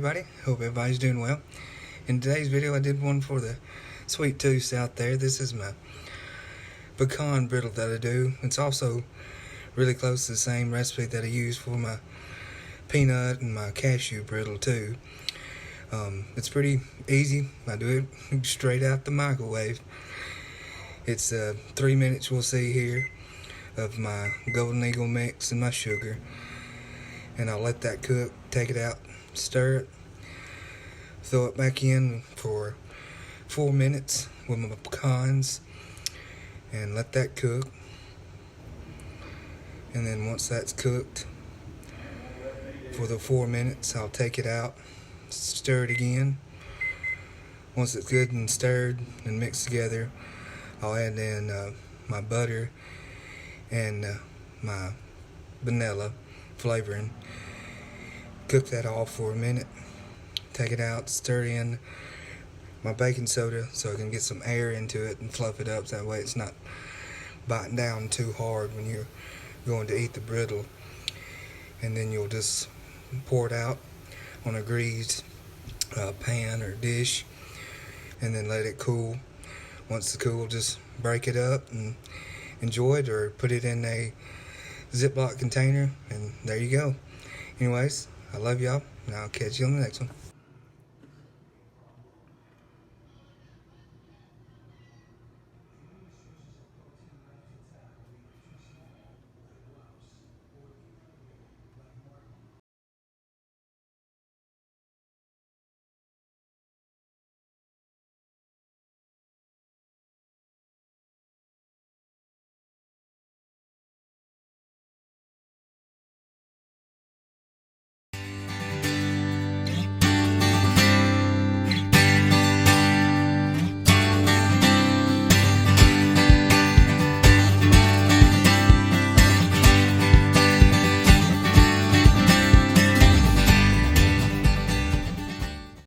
everybody, hope everybody's doing well. In today's video I did one for the sweet tooths out there. This is my pecan brittle that I do. It's also really close to the same recipe that I use for my peanut and my cashew brittle too. It's pretty easy. I do it straight out the microwave. It's 3 minutes we'll see here of my golden eagle mix and my sugar, and I'll let that cook. Take it out, stir it, throw it back in for 4 minutes with my pecans and let that cook. And then once that's cooked for the 4 minutes, I'll take it out, stir it again. Once it's good and stirred and mixed together, I'll add in my butter and my vanilla flavoring. Cook that all for a minute. Take it out, stir in my baking soda so I can get some air into it and fluff it up. That way it's not biting down too hard when you're going to eat the brittle. And then you'll just pour it out on a greased pan or dish and then let it cool. Once it's cool, just break it up and enjoy it, or put it in a ziplock container, and there you go. Anyways, I love y'all, and I'll catch you on the next one.